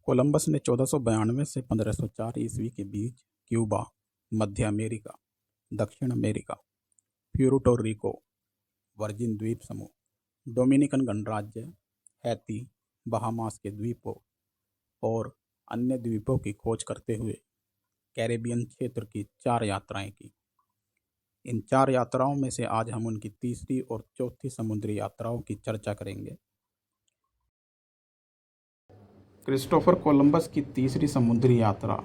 Columbus ने 1492 से 1504 ईस्वी के बीच क्यूबा, मध्य अमेरिका, दक्षिण अमेरिका, प्यूर्टो रिको, वर्जिन द्वीप समूह, डोमिनिकन गणराज्य, हैती, बहामास के द्वीपों और अन्य द्वीपों की खोज करते हुए कैरेबियन क्षेत्र की 4 यात्राएं की। इन 4 यात्राओं में से आज हम उनकी तीसरी और चौथी समुद्री यात्राओं की चर्चा करेंगे। क्रिस्टोफर कोलंबस की तीसरी समुद्री यात्रा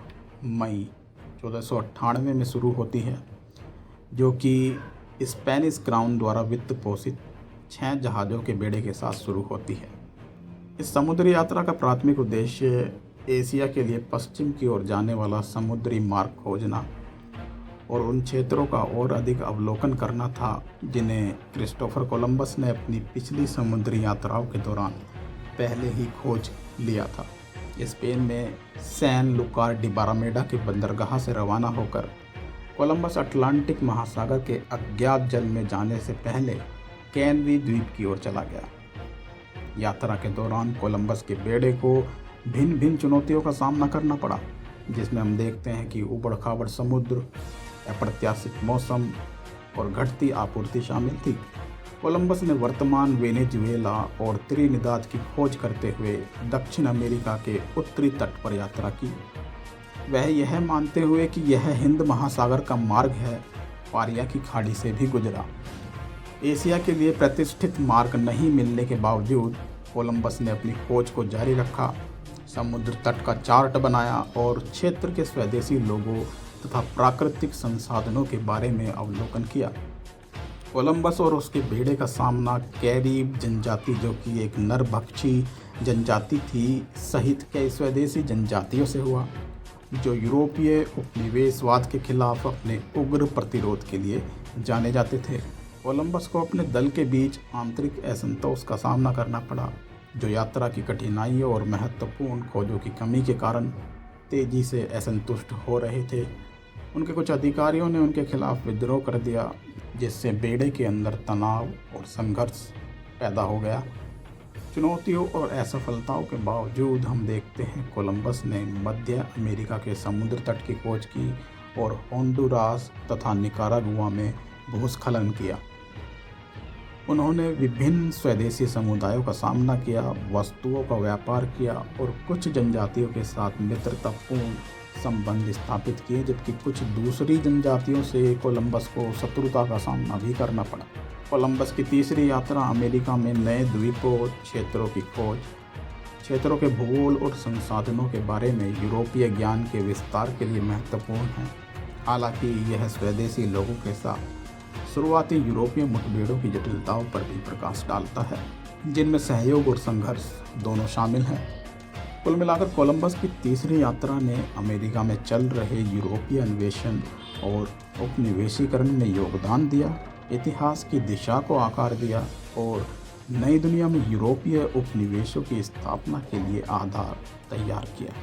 मई 1498 में शुरू होती है, जो कि स्पेनिश क्राउन द्वारा वित्त पोषित 6 जहाज़ों के बेड़े के साथ शुरू होती है। इस समुद्री यात्रा का प्राथमिक उद्देश्य एशिया के लिए पश्चिम की ओर जाने वाला समुद्री मार्ग खोजना और उन क्षेत्रों का और अधिक अवलोकन करना था जिन्हें क्रिस्टोफर कोलंबस ने अपनी पिछली समुद्री यात्राओं के दौरान पहले ही खोज लिया था। स्पेन में सैन लुकार डी बारामेडा के बंदरगाह से रवाना होकर कोलंबस अटलांटिक महासागर के अज्ञात जल में जाने से पहले कैनरी द्वीप की ओर चला गया। यात्रा के दौरान कोलंबस के बेड़े को भिन्न भिन्न चुनौतियों का सामना करना पड़ा, जिसमें हम देखते हैं कि ऊबड़ खाबड़ समुद्र, अप्रत्याशित मौसम और घटती आपूर्ति शामिल थी। कोलंबस ने वर्तमान वेनेजुएला और त्रिनिदाद की खोज करते हुए दक्षिण अमेरिका के उत्तरी तट पर यात्रा की। वह यह मानते हुए कि यह हिंद महासागर का मार्ग है, पारिया की खाड़ी से भी गुजरा। एशिया के लिए प्रतिष्ठित मार्ग नहीं मिलने के बावजूद कोलंबस ने अपनी खोज को जारी रखा, समुद्र तट का चार्ट बनाया और क्षेत्र के स्वदेशी लोगों तथा प्राकृतिक संसाधनों के बारे में अवलोकन किया। कोलंबस और उसके बेड़े का सामना कैरिब जनजाति, जो कि एक नरभक्षी जनजाति थी, सहित कई स्वदेशी जनजातियों से हुआ, जो यूरोपीय उपनिवेशवाद के खिलाफ अपने उग्र प्रतिरोध के लिए जाने जाते थे। कोलंबस को अपने दल के बीच आंतरिक असंतोष का सामना करना पड़ा, जो यात्रा की कठिनाइयों और महत्वपूर्ण खोजों की कमी के कारण तेजी से असंतुष्ट हो रहे थे। उनके कुछ अधिकारियों ने उनके खिलाफ विद्रोह कर दिया, जिससे बेड़े के अंदर तनाव और संघर्ष पैदा हो गया। चुनौतियों और असफलताओं के बावजूद हम देखते हैं कोलंबस ने मध्य अमेरिका के समुद्र तट की खोज की और होंडुरास तथा निकारागुआ में भूस्खलन किया। उन्होंने विभिन्न स्वदेशी समुदायों का सामना किया, वस्तुओं का व्यापार किया और कुछ जनजातियों के साथ मित्रतापूर्ण संबंध स्थापित किए, जबकि कुछ दूसरी जनजातियों से कोलंबस को शत्रुता का सामना भी करना पड़ा। कोलंबस की तीसरी यात्रा अमेरिका में नए द्वीपों क्षेत्रों की खोज, क्षेत्रों के भूगोल और संसाधनों के बारे में यूरोपीय ज्ञान के विस्तार के लिए महत्वपूर्ण है। हालांकि यह स्वदेशी लोगों के साथ शुरुआती यूरोपीय मुठभेड़ों की जटिलताओं पर भी प्रकाश डालता है, जिनमें सहयोग और संघर्ष दोनों शामिल हैं। कुल मिलाकर कोलंबस की तीसरी यात्रा ने अमेरिका में चल रहे यूरोपीय अन्वेषण और उपनिवेशीकरण में योगदान दिया, इतिहास की दिशा को आकार दिया और नई दुनिया में यूरोपीय उपनिवेशों की स्थापना के लिए आधार तैयार किया।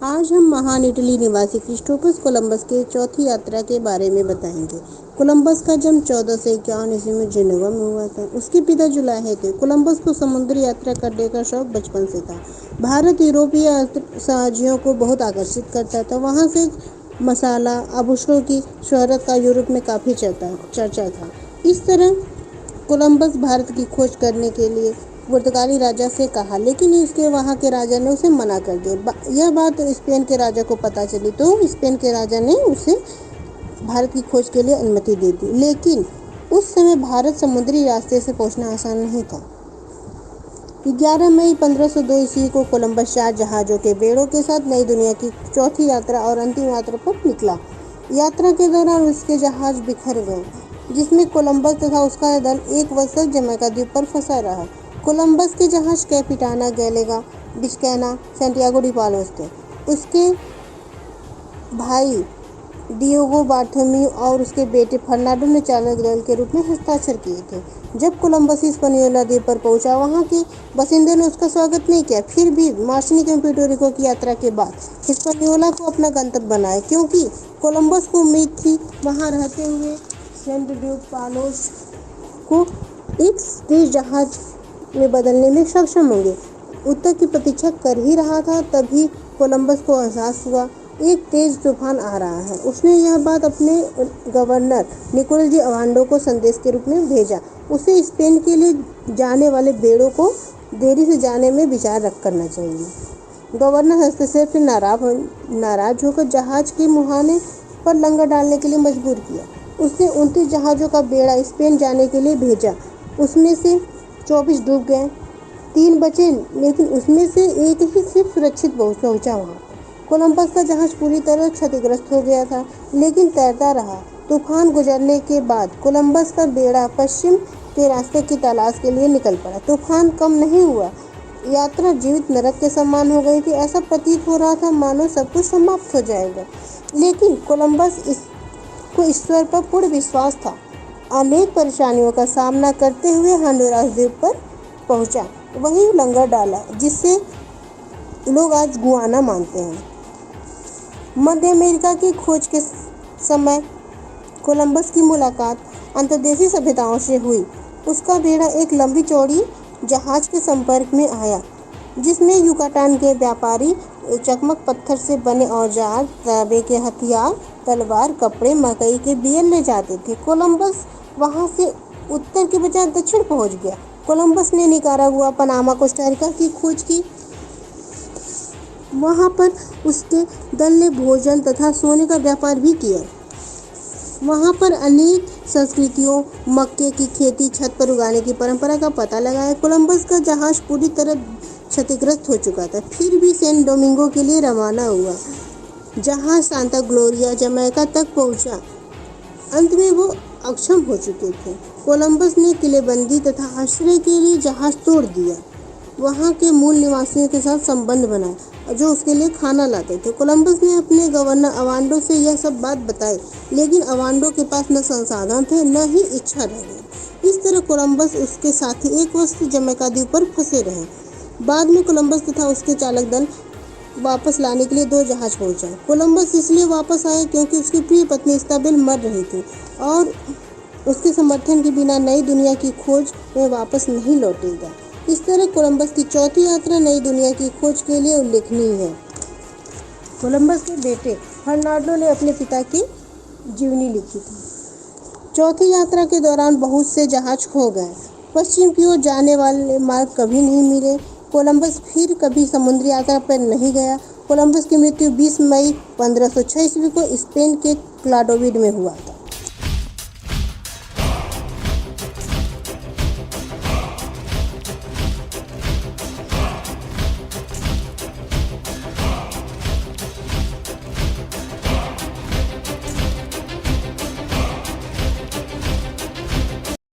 आज हम महान इटली निवासी क्रिस्टोफर कोलंबस के चौथी यात्रा के बारे में बताएंगे। कोलंबस का जन्म 1451 ईस्वी में जेनेवा में हुआ था। उसके पिता जुलाहे थे। कोलंबस को समुद्री यात्रा करने का शौक बचपन से था। भारत यूरोपीय साहजियों को बहुत आकर्षित करता था। वहाँ से मसाला आभूषणों की शोहरत का यूरोप में काफ़ी चर्चा था। इस तरह कोलंबस भारत की खोज करने के लिए पुर्तगाली राजा से कहा, लेकिन इसके वहाँ के राजा ने उसे मना कर दिया। यह बात स्पेन के राजा को पता चली तो स्पेन के राजा ने उसे भारत की खोज के लिए अनुमति दे दी, लेकिन उस समय भारत समुद्री रास्ते से पहुँचना आसान नहीं था। 11 मई 1502 ईस्वी को कोलंबस 4 जहाज़ों के बेड़ों के साथ नई दुनिया की चौथी यात्रा और अंतिम यात्रा पर निकला। यात्रा के दौरान उसके जहाज बिखर गए, जिसमें कोलंबस तथा उसका दल 1 वर्ष तक जमैका द्वीप पर फंसा रहा। कोलंबस के जहाज कैपिटाना गैलेगा बिस्कैना सैंटियागो डी पालोस थे। उसके भाई डियोगो बार्थोमेयू और उसके बेटे फर्नांडो ने चालक दल के रूप में हस्ताक्षर किए थे। जब कोलंबस हिस्पनियोला द्वीप पर पहुंचा, वहां के बासिंदों ने उसका स्वागत नहीं किया। फिर भी मार्टिनिक एवं प्यूर्टो रिको की यात्रा के बाद हिस्पनियोला को अपना गंतव्य बनाया, क्योंकि कोलंबस को उम्मीद थी वहां रहते हुए सेंट ड्यूक पालोस को एक तेज जहाज में बदलने में सक्षम होंगे। उत्तर की प्रतीक्षा कर ही रहा था, तभी कोलंबस को एहसास हुआ एक तेज तूफान आ रहा है। उसने यह बात अपने गवर्नर निकोलस डी ओवांडो को संदेश के रूप में भेजा। उसे स्पेन के लिए जाने वाले बेड़ों को देरी से जाने में विचार करना चाहिए। गवर्नर हस्तक्षेप से नाराज होकर जहाज के मुहाने पर लंगर डालने के लिए मजबूर किया। उसने 29 जहाज़ों का बेड़ा स्पेन जाने के लिए भेजा। उसमें से 24 डूब गए, 3 बचे, लेकिन उसमें से एक ही सिर्फ सुरक्षित पहुंचा वहां। कोलंबस का जहाज पूरी तरह क्षतिग्रस्त हो गया था, लेकिन तैरता रहा। तूफान गुजरने के बाद कोलंबस का बेड़ा पश्चिम के रास्ते की तलाश के लिए निकल पड़ा। तूफान कम नहीं हुआ, यात्रा जीवित नरक के समान हो गई थी। ऐसा प्रतीत हो रहा था मानो सब कुछ समाप्त हो जाएगा, लेकिन कोलंबस को ईश्वर पर पूर्ण विश्वास था। अनेक परेशानियों का सामना करते हुए होंडुरास द्वीप पर पहुंचा, वहीं लंगर डाला जिसे लोग आज गुआना मानते हैं। मध्य अमेरिका की खोज के समय कोलंबस की मुलाकात अंतर्देशीय सभ्यताओं से हुई। उसका बेड़ा एक लंबी चौड़ी जहाज के संपर्क में आया, जिसमें युकाटान के व्यापारी चकमक पत्थर से बने औजार, तांबे के हथियार, तलवार, कपड़े, मकई के बियर ले जाते थे। कोलंबस वहां से उत्तर के बजाय दक्षिण पहुंच गया। कोलंबस ने निकारागुआ, पनामा, कोस्टा रिका की खोज की। वहां पर उसके दल ने भोजन तथा सोने का व्यापार भी किया। वहां पर अनेक संस्कृतियों, मक्के की खेती छत पर उगाने की परंपरा का पता लगाया। कोलंबस का जहाज पूरी तरह क्षतिग्रस्त हो चुका था, फिर भी सेंट डोमिंगो के लिए रवाना हुआ। जहाज सांता ग्लोरिया, जमैका तक पहुंचा। अंत में वो अक्षम हो चुके थे। कोलंबस ने किलेबंदी तथा आश्रय के लिए जहाज तोड़ दिया। वहां के मूल निवासियों के साथ संबंध बनाया, जो उसके लिए खाना लाते थे। कोलंबस ने अपने गवर्नर ओवांडो से यह सब बात बताई, लेकिन ओवांडो के पास न संसाधन थे, न ही इच्छा रह गई। इस तरह कोलंबस उसके साथी 1 वर्ष जमैका द्वीप पर फंसे रहे। बाद में कोलंबस तथा उसके चालक दल वापस लाने के लिए 2 जहाज पहुंचा। कोलंबस इसलिए वापस आया क्योंकि उसकी प्रिय पत्नी इसाबेल मर रही थी और उसके समर्थन के बिना नई दुनिया की खोज में वापस नहीं लौटेगा। इस तरह कोलंबस की चौथी यात्रा नई दुनिया की खोज के लिए उल्लेखनीय है। कोलंबस के बेटे फर्नांडो ने अपने पिता की जीवनी लिखी थी। चौथी यात्रा के दौरान बहुत से जहाज खो गए। पश्चिम की ओर जाने वाले मार्ग कभी नहीं मिले। कोलंबस फिर कभी समुद्री यात्रा पर नहीं गया। कोलंबस की मृत्यु 20 मई 1506 ईस्वी को स्पेन के क्लाडोविड में हुआ था।